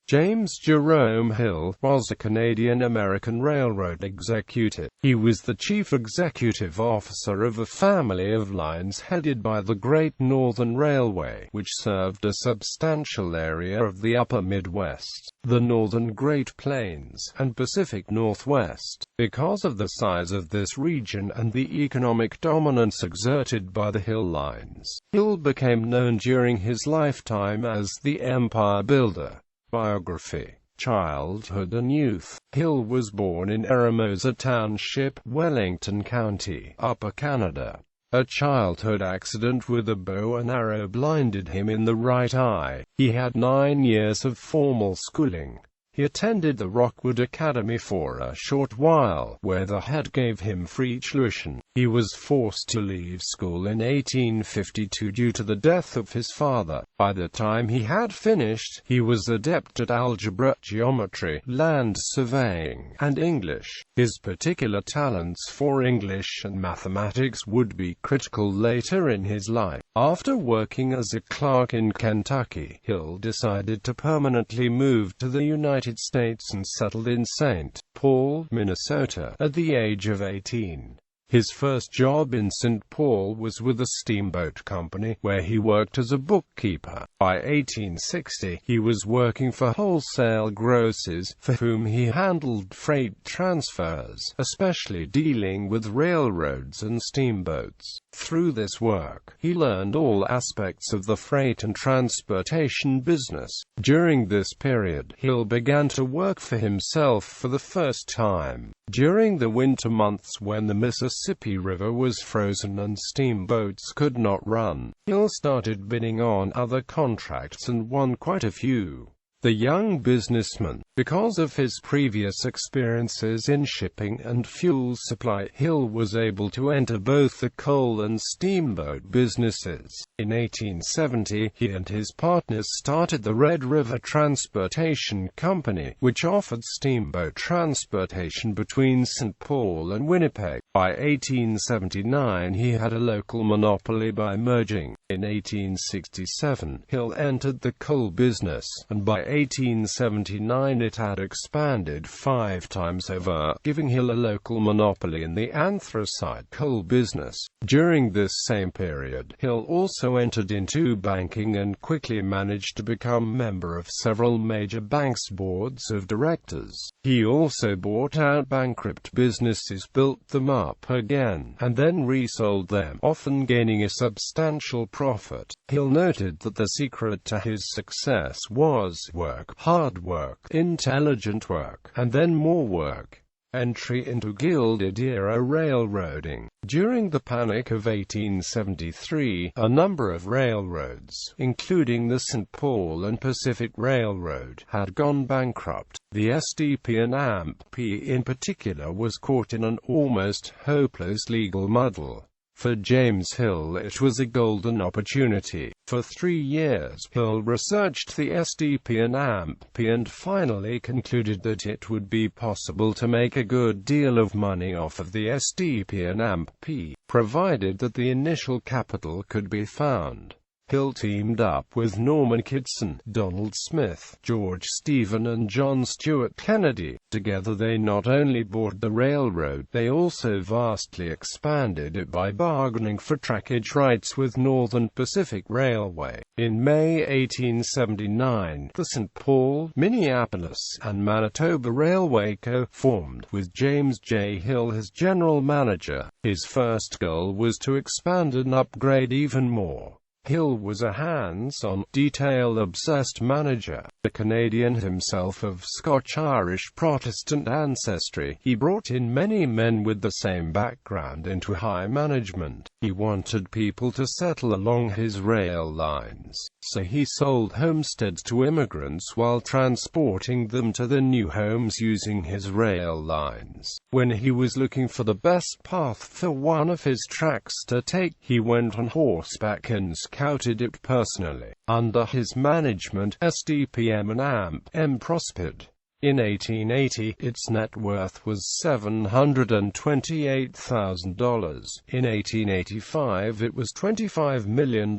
James Jerome Hill was a Canadian-American railroad executive. He was the chief executive officer of a family of lines headed by the Great Northern Railway, which served a substantial area of the upper Midwest, the Northern Great Plains, and Pacific Northwest. Because of the size of this region and the economic dominance exerted by the Hill lines, Hill became known during his lifetime as the Empire Builder. Biography. Childhood and youth. Hill was born in Eramosa Township, Wellington County, Upper Canada. A childhood accident with a bow and arrow blinded him in the right eye. He had 9 years of formal schooling. He attended the Rockwood Academy for a short while, where the head gave him free tuition. He was forced to leave school in 1852 due to the death of his father. By the time he had finished, he was adept at algebra, geometry, land surveying, and English. His particular talents for English and mathematics would be critical later in his life. After working as a clerk in Kentucky, Hill decided to permanently move to the United States and settled in St. Paul, Minnesota, at the age of 18. His first job in St. Paul was with a steamboat company, where he worked as a bookkeeper. By 1860, he was working for wholesale grocers, for whom he handled freight transfers, especially dealing with railroads and steamboats. Through this work, he learned all aspects of the freight and transportation business. During this period, Hill began to work for himself for the first time. During the winter months when the Mississippi River was frozen and steamboats could not run, Hill started bidding on other contracts and won quite a few. The young businessman, because of his previous experiences in shipping and fuel supply, Hill was able to enter both the coal and steamboat businesses. In 1870, he and his partners started the Red River Transportation Company, which offered steamboat transportation between St. Paul and Winnipeg. By 1879, he had a local monopoly by merging. In 1867, Hill entered the coal business, and by 1879 it had expanded 5 times over, giving Hill a local monopoly in the anthracite coal business. During this same period, Hill also entered into banking and quickly managed to become member of several major banks' boards of directors. He also bought out bankrupt businesses, built them up again, and then resold them, often gaining a substantial profit. Hill noted that the secret to his success was work, hard work, intelligent work, and then more work. Entry into Gilded-era railroading. During the Panic of 1873, a number of railroads, including the St. Paul and Pacific Railroad, had gone bankrupt. The SDP and AMP-P in particular was caught in an almost hopeless legal muddle. For James Hill, it was a golden opportunity. For 3 years, Hill researched the SDP and AMP-P and finally concluded that it would be possible to make a good deal of money off of the SDP and AMP-P, provided that the initial capital could be found. Hill teamed up with Norman Kittson, Donald Smith, George Stephen and John Stuart Kennedy. Together they not only bought the railroad, they also vastly expanded it by bargaining for trackage rights with Northern Pacific Railway. In May 1879, the St. Paul, Minneapolis, and Manitoba Railway Co. formed, with James J. Hill as general manager. His first goal was to expand and upgrade even more. Hill was a hands-on, detail-obsessed manager. A Canadian himself of Scotch-Irish Protestant ancestry, he brought in many men with the same background into high management. He wanted people to settle along his rail lines, so he sold homesteads to immigrants while transporting them to their new homes using his rail lines. When he was looking for the best path for one of his tracks to take, he went on horseback and scouted it personally. Under his management, SDPM and AMP-M prospered. In 1880, its net worth was $728,000. In 1885, it was $25 million.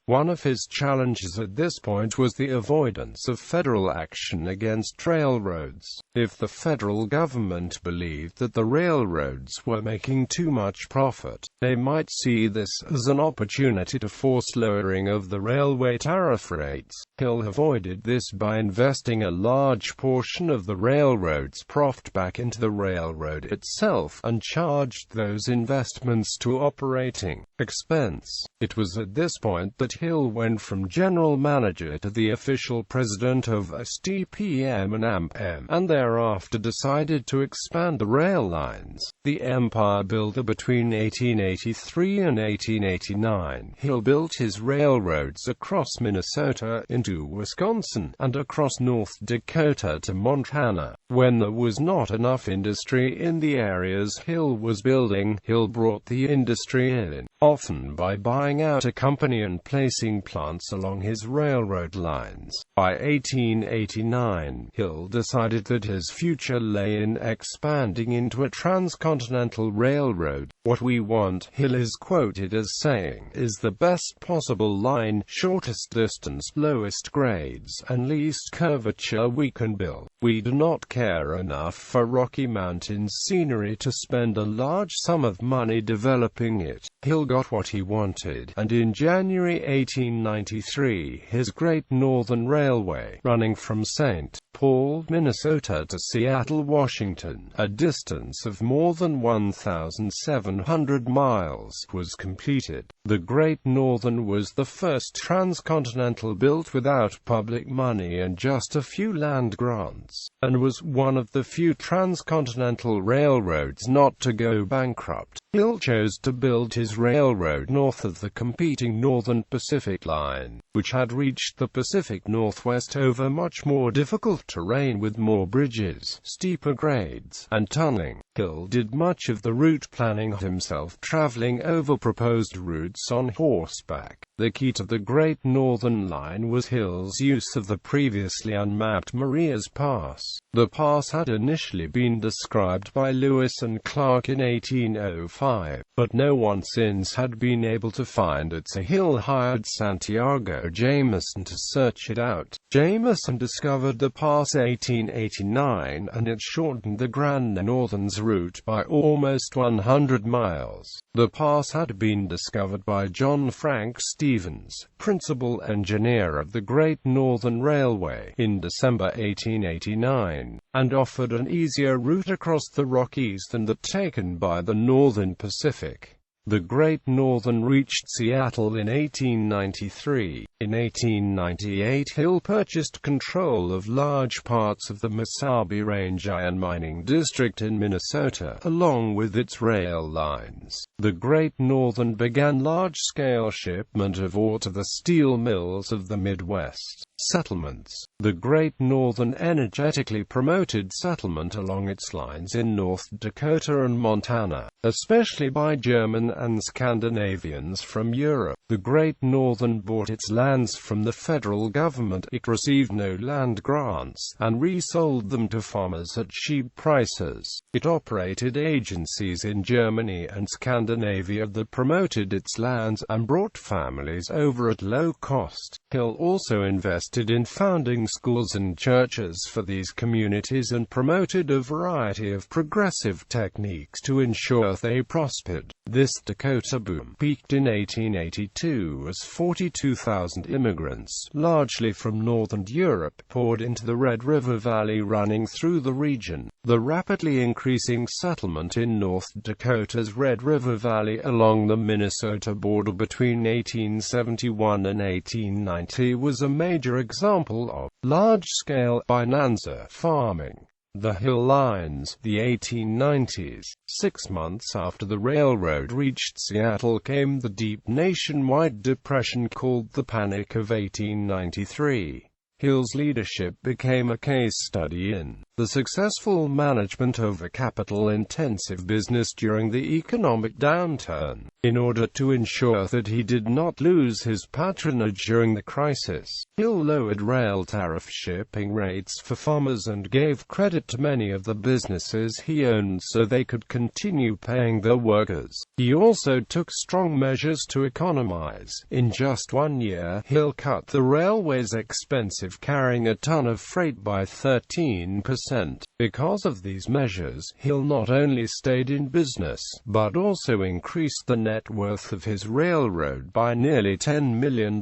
One of his challenges at this point was the avoidance of federal action against railroads. If the federal government believed that the railroads were making too much profit, they might see this as an opportunity to force lowering of the railway tariff rates. Hill avoided this by investing a large portion of the railroad's profit back into the railroad itself, and charged those investments to operating expense. It was at this point that Hill went from general manager to the official president of STPM and AMPM, and thereafter decided to expand the rail lines. The empire builder between 1883 and 1889, Hill built his railroads across Minnesota into Wisconsin, and across North Dakota to Montana. When there was not enough industry in the areas Hill was building, Hill brought the industry in, often by buying out a company and placing plants along his railroad lines. By 1889, Hill decided that his future lay in expanding into a transcontinental railroad. "What we want," Hill is quoted as saying, "is the best possible line, shortest distance, lowest grades, and least curvature we can build. We do not care enough for Rocky Mountains scenery to spend a large sum of money developing it." Hill got what he wanted, and in January 1893, his Great Northern Railway, running from St. Paul, Minnesota to Seattle, Washington, a distance of more than 1,700 miles, was completed. The Great Northern was the first transcontinental built without public money and just a few land grants, and was one of the few transcontinental railroads not to go bankrupt. Hill chose to build his railroad north of the competing Northern Pacific Line, which had reached the Pacific Northwest over much more difficult terrain with more bridges, steeper grades, and tunneling. Hill did much of the route planning himself, traveling over proposed routes on horseback. The key to the Great Northern Line was Hill's use of the previously unmapped Maria's Pass. The pass had initially been described by Lewis and Clark in 1805, but no one since had been able to find it, so Hill hired Santiago Jameson to search it out. Jameson discovered the pass 1889, and it shortened the Grand Northern's route by almost 100 miles. The pass had been discovered by John Frank Stevens, principal engineer of the Great Northern Railway, in December 1889, and offered an easier route across the Rockies than that taken by the Northern Pacific. The Great Northern reached Seattle in 1893. In 1898, Hill purchased control of large parts of the Mesabi Range iron mining district in Minnesota, along with its rail lines. The Great Northern began large-scale shipment of ore to the steel mills of the Midwest settlements. The Great Northern energetically promoted settlement along its lines in North Dakota and Montana, especially by German and Scandinavians from Europe. The Great Northern bought its lands from the federal government. It received no land grants, and resold them to farmers at cheap prices. It operated agencies in Germany and Scandinavia that promoted its lands, and brought families over at low cost. Hill also invested in founding schools and churches for these communities and promoted a variety of progressive techniques to ensure they prospered. This Dakota boom peaked in 1882 as 42,000 immigrants, largely from northern Europe, poured into the Red River Valley running through the region. The rapidly increasing settlement in North Dakota's Red River Valley along the Minnesota border between 1871 and 1890 was a major example of large-scale bonanza farming. The Hill Lines, the 1890s. 6 months after the railroad reached Seattle came the deep nationwide depression called the Panic of 1893. Hill's leadership became a case study in the successful management of a capital-intensive business during the economic downturn. In order to ensure that he did not lose his patronage during the crisis, Hill lowered rail tariff shipping rates for farmers and gave credit to many of the businesses he owned so they could continue paying their workers. He also took strong measures to economize. In just 1 year, Hill cut the railway's expense of carrying a ton of freight by 13%. Because of these measures, Hill not only stayed in business, but also increased the net worth of his railroad by nearly $10 million.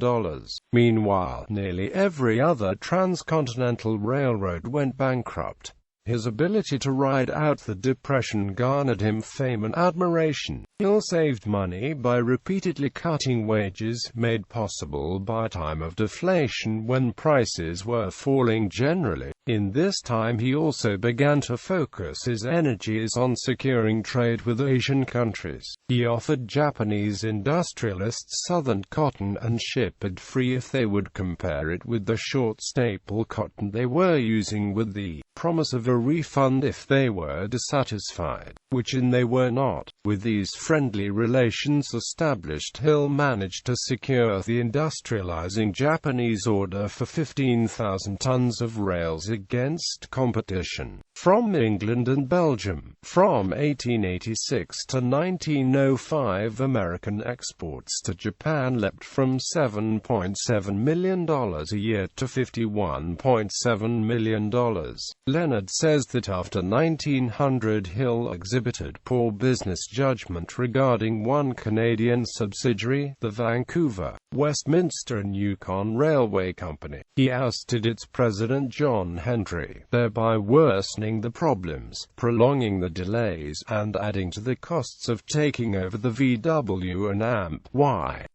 Meanwhile, nearly every other transcontinental railroad went bankrupt. His ability to ride out the Depression garnered him fame and admiration. Hill saved money by repeatedly cutting wages, made possible by a time of deflation when prices were falling generally. In this time he also began to focus his energies on securing trade with Asian countries. He offered Japanese industrialists Southern cotton and shipped it free if they would compare it with the short staple cotton they were using, with the promise of a refund if they were dissatisfied, which they were not. With these friendly relations established, Hill managed to secure the industrializing Japanese order for 15,000 tons of rails against competition from England and Belgium. From 1886 to 1905, American exports to Japan leapt from $7.7 million a year to $51.7 million. Leonard says that after 1900 Hill exhibited poor business judgment regarding one Canadian subsidiary, the Vancouver, Westminster and Yukon Railway Company. He ousted its president John Hendry, thereby worsening the problems, prolonging the delays, and adding to the costs of taking over the VW and AMP.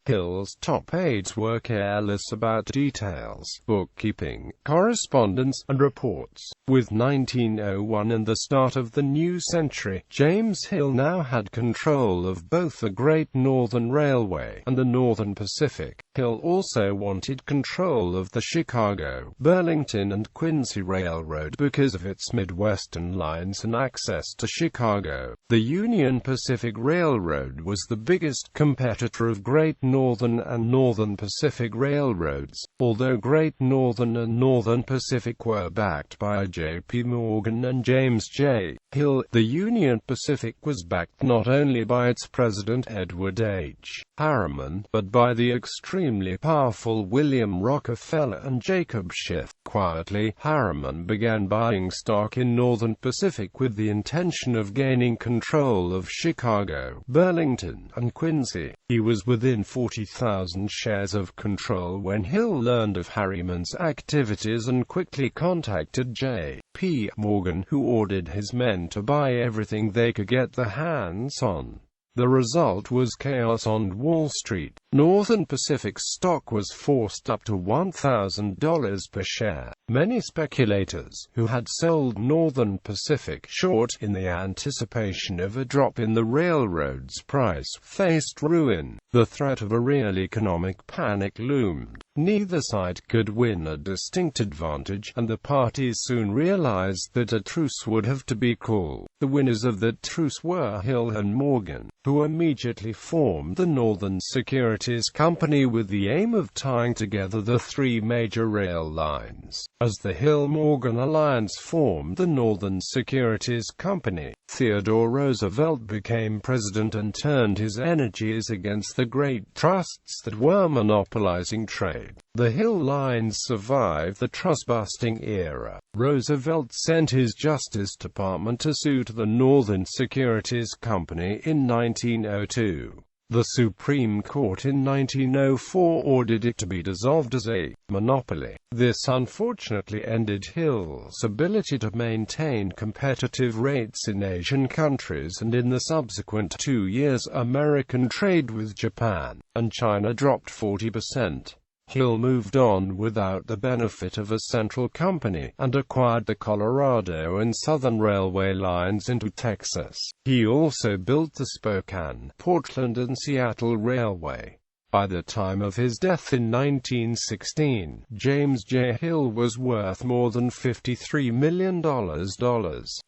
Hill's top aides were careless about details, bookkeeping, correspondence, and reports. With 1901 and the start of the new century, James Hill now had control of both the Great Northern Railway and the Northern Pacific. Hill also wanted control of the Chicago, Burlington, and Quincy Railroad because of its Midwestern lines and access to Chicago. The Union Pacific Railroad was the biggest competitor of Great Northern and Northern Pacific Railroads, although Great Northern and Northern Pacific were backed by J.P. Morgan and James J. Hill. The Union Pacific was backed not only by its president Edward H. Harriman, but by the extremely powerful William Rockefeller and Jacob Schiff. Quietly, Harriman began buying stock in Northern Pacific with the intention of gaining control of Chicago, Burlington, and Quincy. He was within 40,000 shares of control when Hill learned of Harriman's activities and quickly contacted J.P. Morgan, who ordered his men to buy everything they could get their hands on. The result was chaos on Wall Street. Northern Pacific's stock was forced up to $1,000 per share. Many speculators, who had sold Northern Pacific short in the anticipation of a drop in the railroad's price, faced ruin. The threat of a real economic panic loomed. Neither side could win a distinct advantage, and the parties soon realized that a truce would have to be called. The winners of that truce were Hill and Morgan, who immediately formed the Northern Securities Company with the aim of tying together the three major rail lines. As the Hill-Morgan alliance formed the Northern Securities Company, Theodore Roosevelt became president and turned his energies against the great trusts that were monopolizing trade. The Hill lines survived the trust-busting era. Roosevelt sent his Justice Department to sue the Northern Securities Company in 1902. The Supreme Court in 1904 ordered it to be dissolved as a monopoly. This unfortunately ended Hill's ability to maintain competitive rates in Asian countries, and in the subsequent 2 years American trade with Japan and China dropped 40%. Hill moved on without the benefit of a central company, and acquired the Colorado and Southern Railway lines into Texas. He also built the Spokane, Portland and Seattle Railway. By the time of his death in 1916, James J. Hill was worth more than $53 million.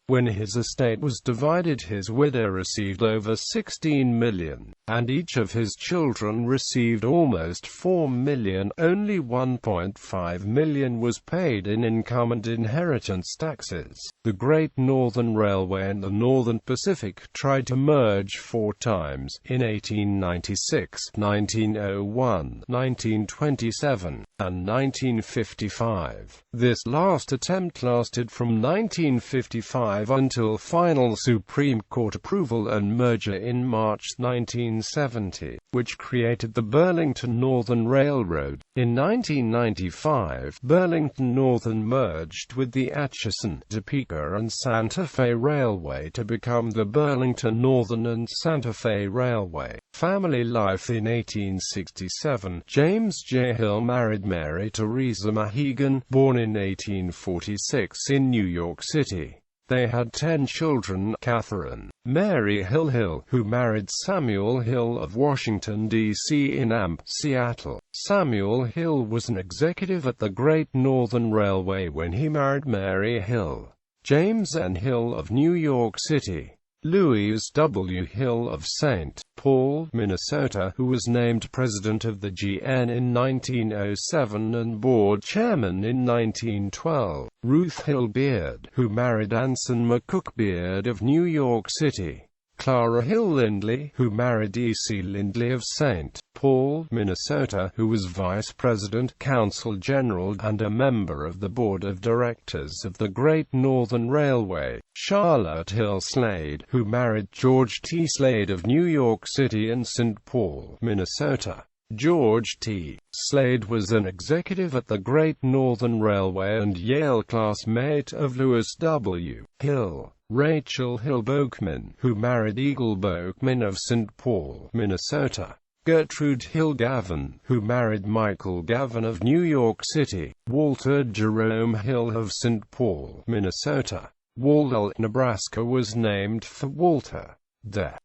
When his estate was divided, his widow received over $16 million, and each of his children received almost $4 million. Only $1.5 million was paid in income and inheritance taxes. The Great Northern Railway and the Northern Pacific tried to merge 4 times, in 1896, 1901, 1927, and 1955. This last attempt lasted from 1955 until final Supreme Court approval and merger in March 1970, which created the Burlington Northern Railroad. In 1995, Burlington Northern merged with the Atchison, Topeka and Santa Fe Railway to become the Burlington Northern and Santa Fe Railway. Family life. In 1867, James J. Hill married Mary Teresa Mahegan, born in 1846 in New York City. They had 10 children: Catherine Mary Hill, who married Samuel Hill of Washington, D.C. in AMP, Seattle. Samuel Hill was an executive at the Great Northern Railway when he married Mary Hill. James N. Hill of New York City. Louise W. Hill of St. Paul, Minnesota, who was named president of the GN in 1907 and board chairman in 1912. Ruth Hill Beard, who married Anson McCook Beard of New York City. Clara Hill Lindley, who married E.C. Lindley of St. Paul, Minnesota, who was Vice President, Consul General, and a member of the Board of Directors of the Great Northern Railway. Charlotte Hill Slade, who married George T. Slade of New York City and St. Paul, Minnesota. George T. Slade was an executive at the Great Northern Railway and Yale classmate of Lewis W. Hill. Rachel Hill Boakman, who married Eagle Boakman of St. Paul, Minnesota. Gertrude Hill Gavin, who married Michael Gavin of New York City. Walter Jerome Hill of St. Paul, Minnesota. Waldell, Nebraska was named for Walter.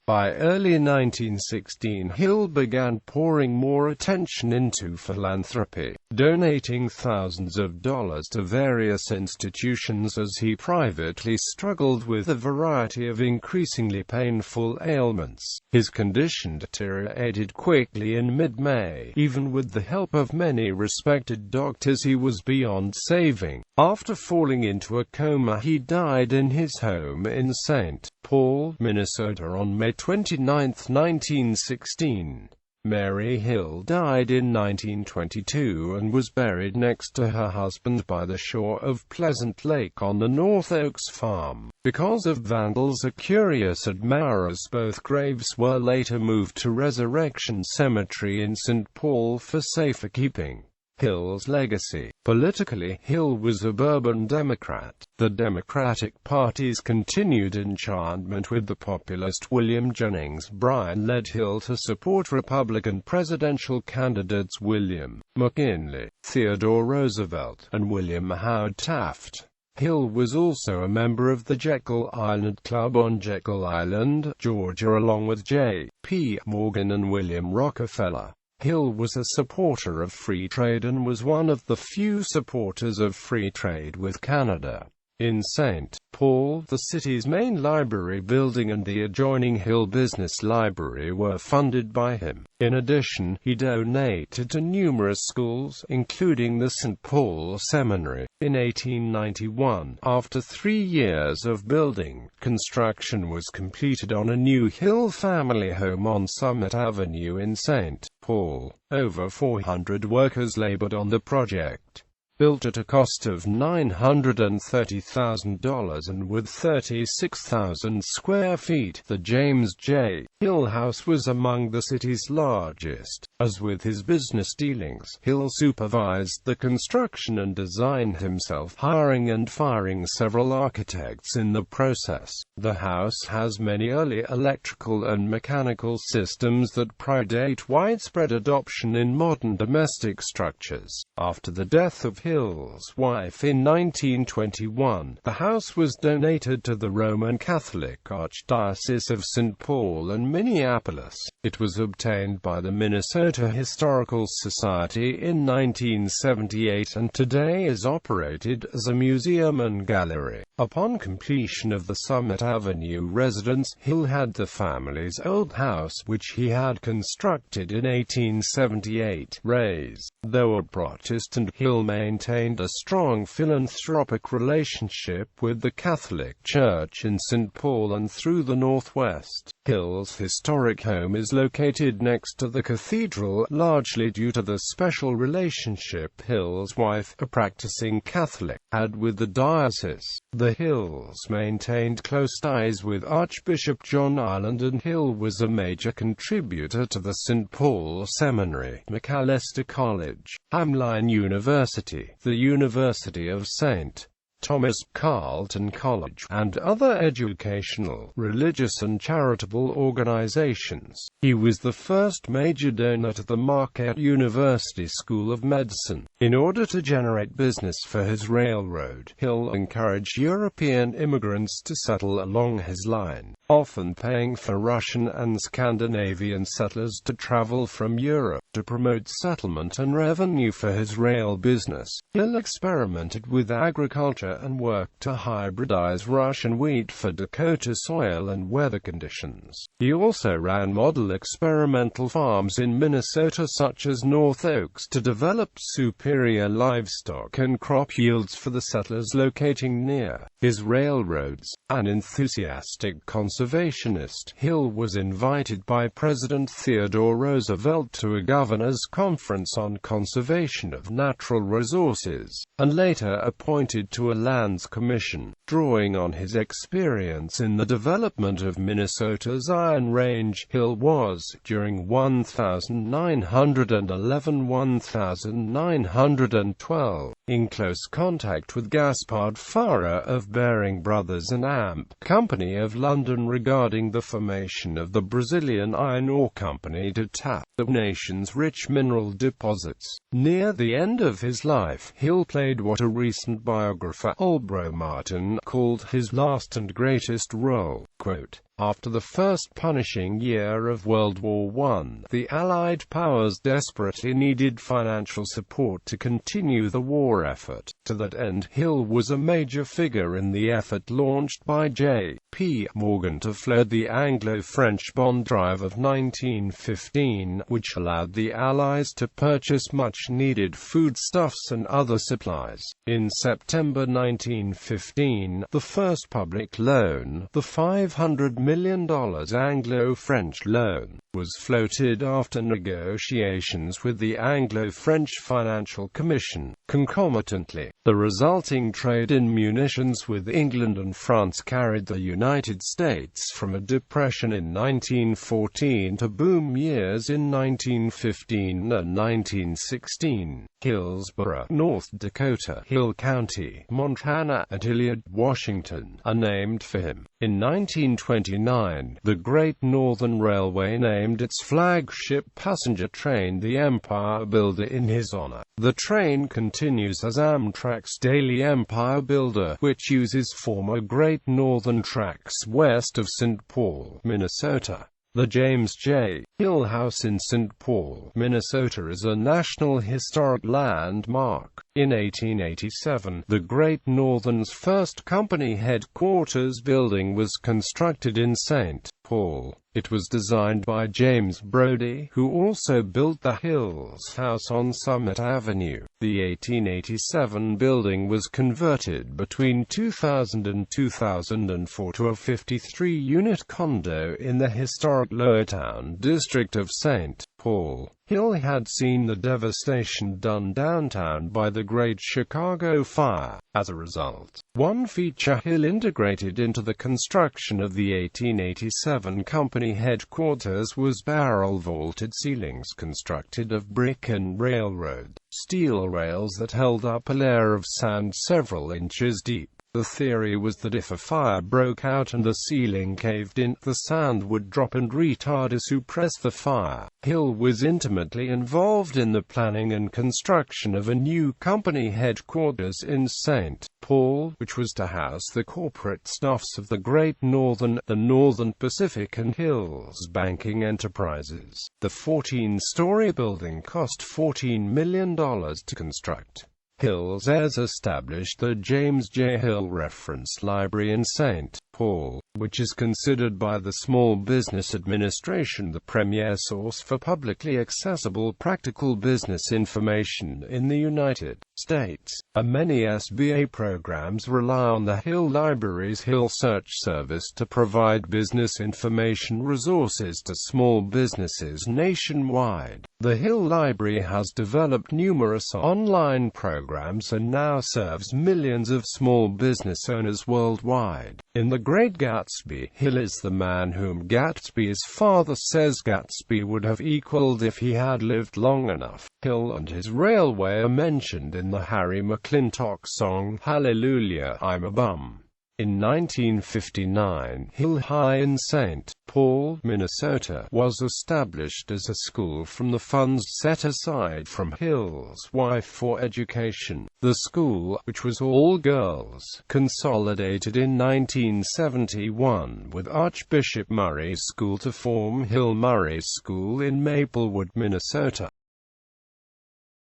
By early 1916, Hill began pouring more attention into philanthropy, donating thousands of dollars to various institutions as he privately struggled with a variety of increasingly painful ailments. His condition deteriorated quickly in mid-May. Even with the help of many respected doctors, he was beyond saving. After falling into a coma, he died in his home in St. Paul, Minnesota on May 29, 1916. Mary Hill died in 1922 and was buried next to her husband by the shore of Pleasant Lake on the North Oaks farm. Because of vandals or curious admirers, both graves were later moved to Resurrection Cemetery in St. Paul for safer keeping. Hill's legacy. Politically, Hill was a Bourbon Democrat. The Democratic Party's continued enchantment with the populist William Jennings Bryan led Hill to support Republican presidential candidates William McKinley, Theodore Roosevelt, and William Howard Taft. Hill was also a member of the Jekyll Island Club on Jekyll Island, Georgia, along with J.P. Morgan and William Rockefeller. Hill was a supporter of free trade and was one of the few supporters of free trade with Canada. In St. Paul, the city's main library building and the adjoining Hill Business Library were funded by him. In addition, he donated to numerous schools, including the St. Paul Seminary. In 1891, after 3 years of building, construction was completed on a new Hill family home on Summit Avenue in St. Paul. Over 400 workers labored on the project. Built at a cost of $930,000 and with 36,000 square feet, the James J. Hill House was among the city's largest. As with his business dealings, Hill supervised the construction and design himself, hiring and firing several architects in the process. The house has many early electrical and mechanical systems that predate widespread adoption in modern domestic structures. After the death of Hill, Hill's wife in 1921. The house was donated to the Roman Catholic Archdiocese of St. Paul and Minneapolis. It was obtained by the Minnesota Historical Society in 1978 and today is operated as a museum and gallery. Upon completion of the Summit Avenue residence, Hill had the family's old house, which he had constructed in 1878, razed. Though a Protestant, Hill maintained a strong philanthropic relationship with the Catholic Church in St. Paul and through the Northwest. Hill's historic home is located next to the cathedral, largely due to the special relationship Hill's wife, a practicing Catholic, had with the diocese. The Hills maintained close ties with Archbishop John Ireland, and Hill was a major contributor to the St. Paul Seminary, Macalester College, Hamline University, the University of St. Thomas, Carleton College, and other educational, religious and charitable organizations. He was the first major donor to the Marquette University School of Medicine. In order to generate business for his railroad, Hill encouraged European immigrants to settle along his line, often paying for Russian and Scandinavian settlers to travel from Europe. To promote settlement and revenue for his rail business, Hill experimented with agriculture and worked to hybridize Russian wheat for Dakota soil and weather conditions. He also ran model experimental farms in Minnesota such as North Oaks to develop superior livestock and crop yields for the settlers locating near his railroads. An enthusiastic conservationist, Hill was invited by President Theodore Roosevelt to a Governor's Conference on Conservation of Natural Resources, and later appointed to a Lands Commission. Drawing on his experience in the development of Minnesota's Iron Range, Hill was, during 1911–1912, in close contact with Gaspard Farah of Baring Brothers and Amp Company of London regarding the formation of the Brazilian Iron Ore Company to tap the nation's rich mineral deposits. Near the end of his life, Hill played what a recent biographer, Ulbro Martin, called his last and greatest role. Quote, "After the first punishing year of World War I, the Allied powers desperately needed financial support to continue the war effort. To that end, Hill was a major figure in the effort launched by J.P. Morgan to flood the Anglo-French bond drive of 1915, which allowed the Allies to purchase much-needed foodstuffs and other supplies. In September 1915, the first public loan, the $500 million Anglo-French loan, was floated after negotiations with the Anglo-French Financial Commission. Concomitantly, the resulting trade in munitions with England and France carried the United States from a depression in 1914 to boom years in 1915 and 1916. Hillsboro, North Dakota, Hill County, Montana, and Hilliard, Washington, are named for him. In 1929, the Great Northern Railway named its flagship passenger train the Empire Builder in his honor. The train continues as Amtrak's daily Empire Builder, which uses former Great Northern tracks west of St. Paul, Minnesota. The James J. Hill House in St. Paul, Minnesota is a National Historic Landmark. In 1887, the Great Northern's first company headquarters building was constructed in St. Paul. It was designed by James Brodie, who also built the Hills House on Summit Avenue. The 1887 building was converted between 2000 and 2004 to a 53-unit condo in the historic Lowertown district of St. Paul. Hill had seen the devastation done downtown by the Great Chicago Fire. As a result, one feature Hill integrated into the construction of the 1887 company headquarters was barrel-vaulted ceilings constructed of brick and railroad steel rails that held up a layer of sand several inches deep. The theory was that if a fire broke out and the ceiling caved in, the sand would drop and retard or suppress the fire. Hill was intimately involved in the planning and construction of a new company headquarters in St. Paul, which was to house the corporate staffs of the Great Northern, the Northern Pacific and Hill's banking enterprises. The 14-story building cost $14 million to construct. Hill's heirs established the James J. Hill Reference Library in St. Paul, which is considered by the Small Business Administration the premier source for publicly accessible practical business information in the United States. Many SBA programs rely on the Hill Library's Hill Search service to provide business information resources to small businesses nationwide. The Hill Library has developed numerous online programs and now serves millions of small business owners worldwide. In The Great Gatsby, Hill is the man whom Gatsby's father says Gatsby would have equaled if he had lived long enough. Hill and his railway are mentioned in the Harry McClintock song, Hallelujah, I'm a Bum. In 1959, Hill High in St. Paul, Minnesota, was established as a school from the funds set aside from Hill's wife for education. The school, which was all girls, consolidated in 1971 with Archbishop Murray School to form Hill Murray School in Maplewood, Minnesota.